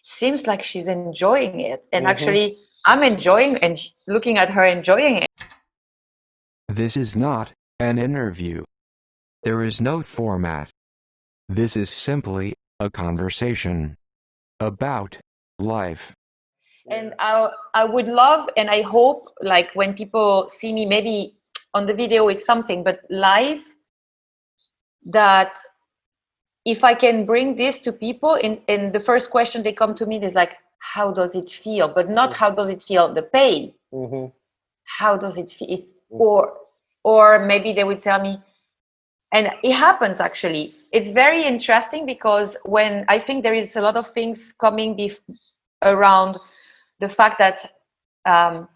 seems like she's enjoying it. And Mm-hmm. actually, I'm enjoying and looking at her enjoying it. This is not an interview. There is no format. This is simply a conversation about life. And I would love, and I hope, like when people see me, maybe on the video it's something, but live, that if I can bring this to people, in the first question they come to me is like, how does it feel? But not how does it feel, the pain. Mm-hmm. How does it feel? Or maybe they would tell me, and it happens actually. It's very interesting because when I think there is a lot of things coming around the fact that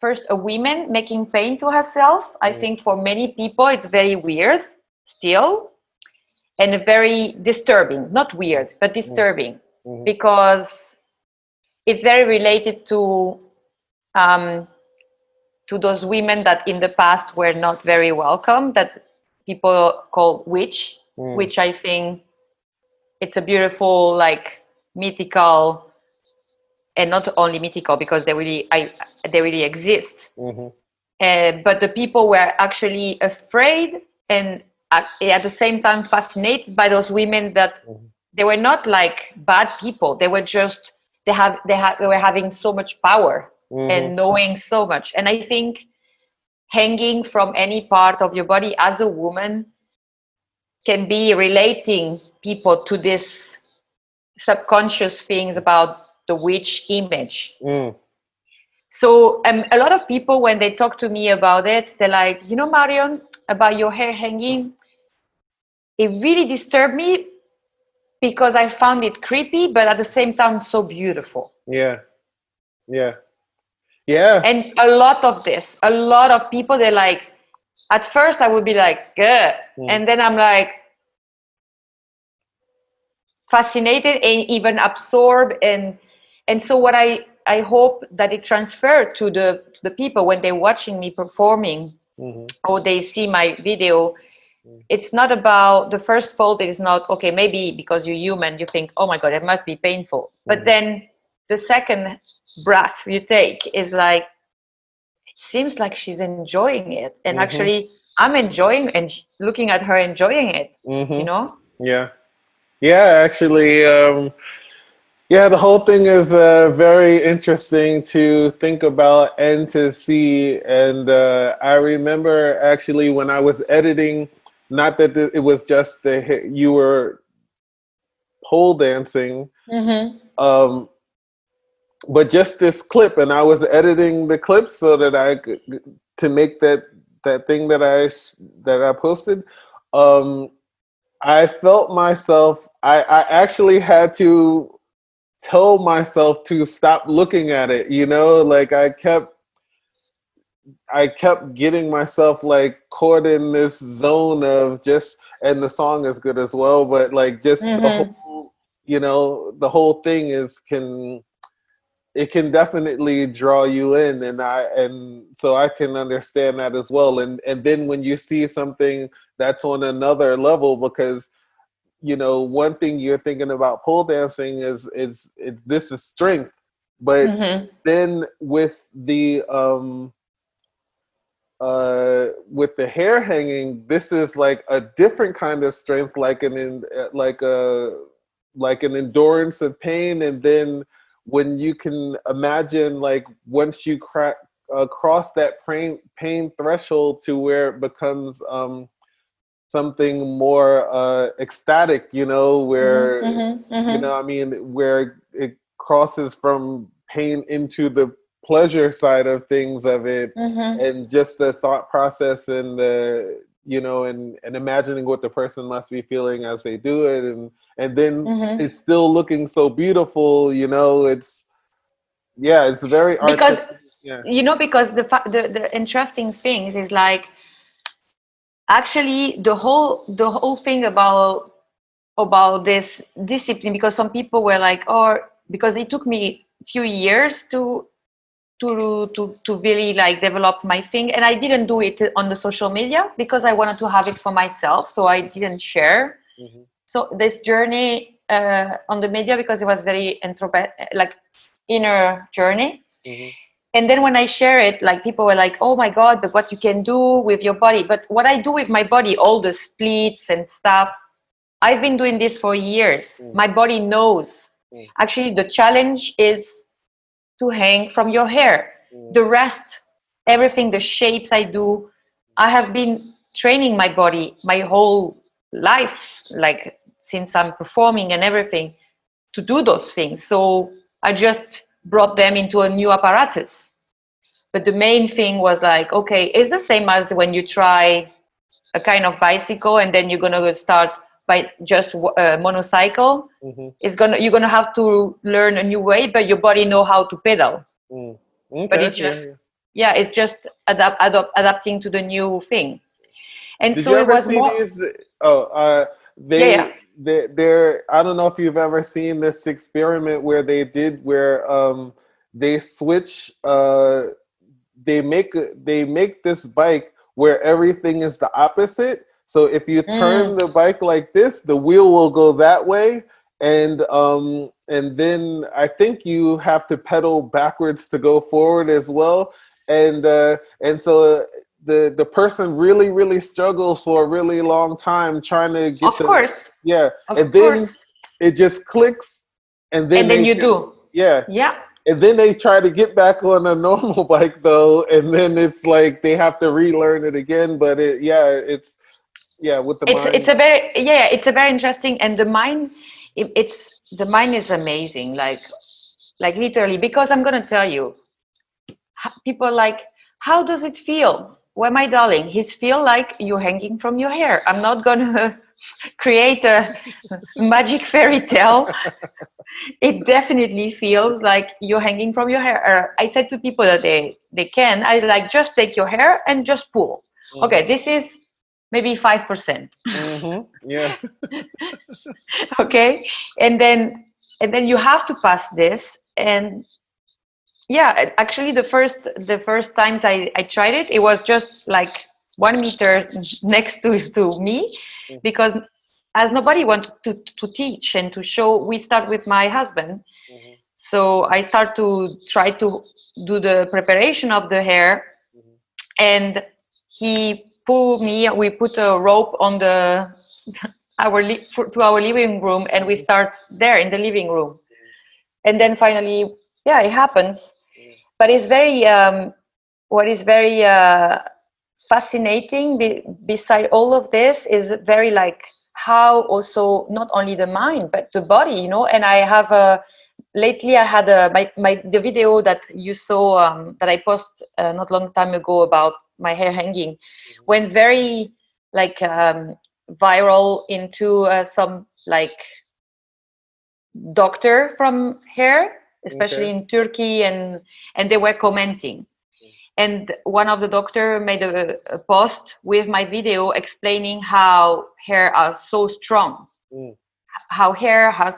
first a woman making pain to herself, I think for many people it's very weird still, and very disturbing. Not weird, but disturbing, Mm-hmm. because it's very related um, to those women that in the past were not very welcome, that people call witch, Mm-hmm. which I think it's a beautiful, like, mythical, and not only mythical because they really exist. Mm-hmm. But the people were actually afraid and at the same time fascinated by those women, that they were not like bad people. They were just they were having so much power Mm-hmm. and knowing so much. And I think hanging from any part of your body as a woman can be relating people to this subconscious things about the witch image. Mm-hmm. So a lot of people, when they talk to me about it, they're like, you know, Marion, about your hair hanging, it really disturbed me because I found it creepy, but at the same time so beautiful. Yeah. Yeah. Yeah. And a lot of people, they're like, at first I would be like, good. Mm. And then I'm like fascinated and even absorbed. And so what I hope that it transferred to the people when they're watching me performing, Mm-hmm. or they see my video. It's not about the first thought. It is not, okay, maybe because you're human you think, oh my god, it must be painful, but Mm-hmm. then the second breath you take is like, it seems like she's enjoying it, and Mm-hmm. actually I'm enjoying and looking at her enjoying it, you Mm-hmm. know. Yeah. Yeah, actually, yeah, the whole thing is very interesting to think about and to see. And I remember actually when I was editing, not that it was just you were pole dancing, Mm-hmm. um, but just this clip, and I was editing the clip so that I could to make that thing that I posted. Um, I felt myself. I actually had to tell myself to stop looking at it, like I kept getting myself like caught in this zone of just, and the song is good as well, but like just the Mm-hmm. whole, the whole thing it can definitely draw you in, and so I can understand that as well. And then when you see something that's on another level, because one thing you're thinking about pole dancing is this is strength, but Mm-hmm. then with the hair hanging, this is like a different kind of strength, like an endurance of pain. And then when you can imagine, like once you cross that pain threshold to where it becomes something more ecstatic, Mm-hmm. where Mm-hmm. Mm-hmm. I mean, where it crosses from pain into the pleasure side of things of it, Mm-hmm. and just the thought process and and imagining what the person must be feeling as they do it, and then Mm-hmm. it's still looking so beautiful. It's yeah, it's very Because artistic. Yeah. because the interesting things is like, actually the whole thing about this discipline, because some people were like, or because it took me a few years to really like develop my thing, and I didn't do it on the social media because I wanted to have it for myself, so I didn't share. Hmm. So this journey on the media because it was very like inner journey. Mm-hmm. And then when I share it, like people were like, "Oh my God, but what you can do with your body!" But what I do with my body, all the splits and stuff, I've been doing this for years. My body knows. Actually, the challenge is to hang from your hair. The rest, everything, the shapes I do, I have been training my body my whole life, like since I'm performing and everything, to do those things. So I just brought them into a new apparatus. But the main thing was like, okay, it's the same as when you try a kind of bicycle and then you're gonna start by just monocycle. You're gonna have to learn a new way, but your body know how to pedal. Okay. But it just it's just adapting to the new thing. And Did so you it ever was see more. these? Oh, they're. I don't know if you've ever seen this experiment where they did where they switch. They make this bike where everything is the opposite. So if you turn the bike like this, the wheel will go that way, and then I think you have to pedal backwards to go forward as well, and so the person really struggles for a really long time trying to get Of course. and then it just clicks, and then you do. Yeah. And then they try to get back on a normal bike though, and then it's like they have to relearn it again. But it's with the mind. It's a very interesting, and the mind, the mind is amazing, like literally, because I'm gonna tell you, people are like, how does it feel? Well, my darling, it feel like you're hanging from your hair. I'm not gonna create a magic fairy tale. It definitely feels like you're hanging from your hair. I said to people that they can. I like, just take your hair and just pull. Okay, this is maybe 5%. Yeah. Okay, and then you have to pass this. And actually, the first times I tried it, it was just like 1 meter next to me, because as nobody wanted to teach and to show, we start with my husband. So I start to try to do the preparation of the hair, and he pulled me. We put a rope on to our living room, and we start there in the living room. And then finally, it happens. But it's very what is very fascinating beside all of this is very like how also not only the mind but the body, and I have lately I had the video that you saw that I posted not long time ago about my hair hanging went very like viral into some like doctor from hair, especially in Turkey, and they were commenting. And one of the doctor made a post with my video explaining how hair are so strong, how hair has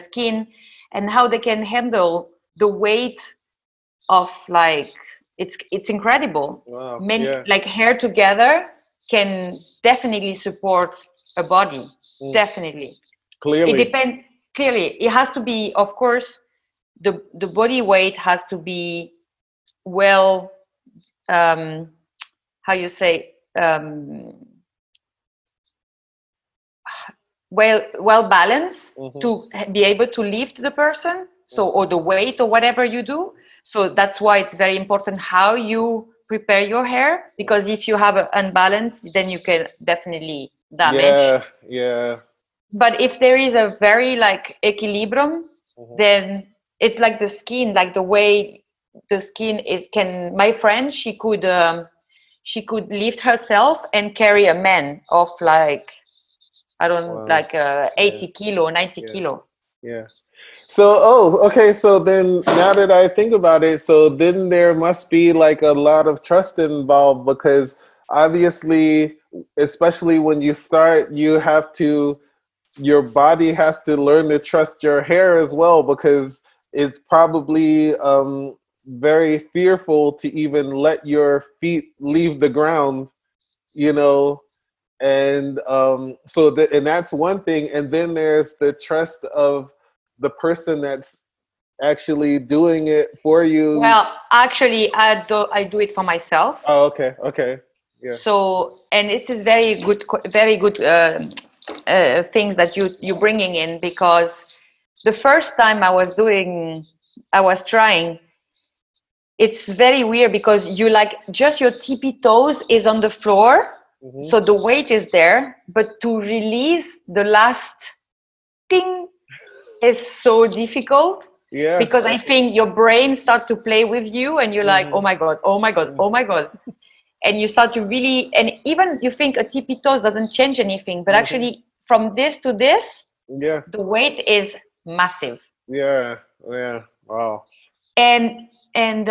skin, and how they can handle the weight of like it's incredible. Wow. Like hair together can definitely support a body. Definitely. Clearly. It depends. Clearly, it has to be, of course, the body weight has to be well, how you say, well balanced to be able to lift the person. So, or the weight or whatever you do. So that's why it's very important how you prepare your hair, because if you have an unbalance, then you can definitely damage. Yeah. But if there is a very like equilibrium, then it's like the skin, like the way the skin is. My friend, she could lift herself and carry a man of like, I don't like 80 kilo, 90 kilo. Yeah. So, okay. So then now that I think about it, so then there must be like a lot of trust involved, because obviously, especially when you start, your body has to learn to trust your hair as well, because it's probably very fearful to even let your feet leave the ground, And and that's one thing. And then there's the trust of the person that's actually doing it for you. Well, actually, I do it for myself. Oh, okay, okay, yeah. So, and this is very good things that you're bringing in, because the first time I was trying. It's very weird because you like just your tippy toes is on the floor, so the weight is there, but to release the last thing is so difficult. Yeah. Because I think your brain starts to play with you, and you're like, oh my god, oh my god, oh my god, and you start to really, and even you think a tippy toes doesn't change anything, but actually from this to this, Yeah. the weight is massive. Yeah. Yeah. Wow. And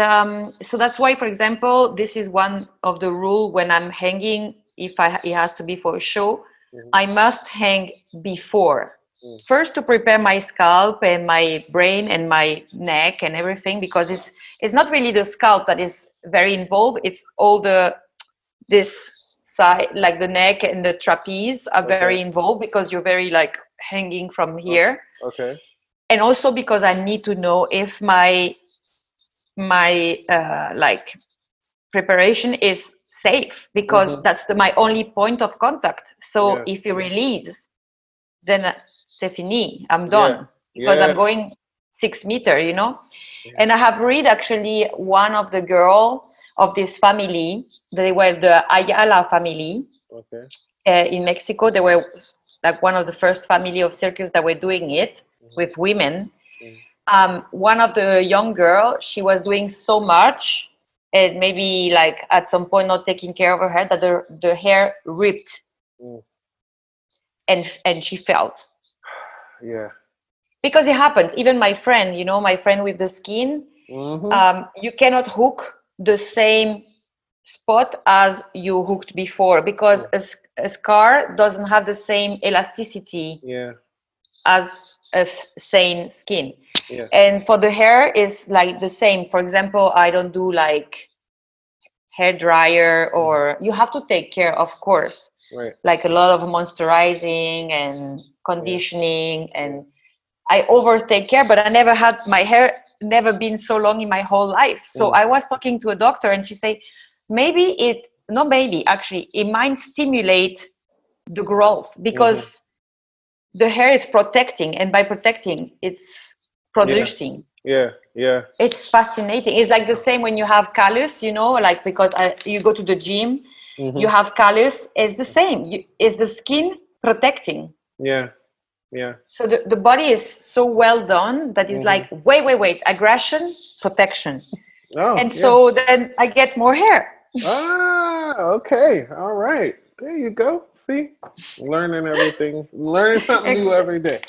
so that's why, for example, this is one of the rule when I'm hanging. It has to be for a show, I must hang before, first, to prepare my scalp and my brain and my neck and everything, because it's not really the scalp that is very involved. It's all this side, like the neck and the trapeze are very involved, because you're very like hanging from here. Okay. And also because I need to know if my like preparation is safe, because that's my only point of contact. So if you release, then c'est fini, I'm done, because I'm going 6 meters, And I have read actually one of the girl of this family, they were the Ayala family in Mexico. They were like one of the first family of circus that were doing it with women. One of the young girl, she was doing so much, and maybe like at some point not taking care of her hair, that the hair ripped, and she felt. Yeah. Because it happens. Even my friend, my friend with the skin, you cannot hook the same spot as you hooked before, because a scar doesn't have the same elasticity as a sane skin. Yeah. And for the hair is like the same. For example, I don't do like hair dryer, or you have to take care, of course, like a lot of moisturizing and conditioning, and I over take care, but I never had my hair never been so long in my whole life. So I was talking to a doctor, and she said, actually, it might stimulate the growth, because the hair is protecting, and by protecting, it's producing. Yeah. It's fascinating. It's like the same when you have callus, like because you go to the gym, you have callus. It's the same. It's the skin protecting. Yeah. So the body is so well done that it's like, wait, aggression, protection. And so then I get more hair. Okay. All right. There you go. See? Learning everything. Learning something new every day.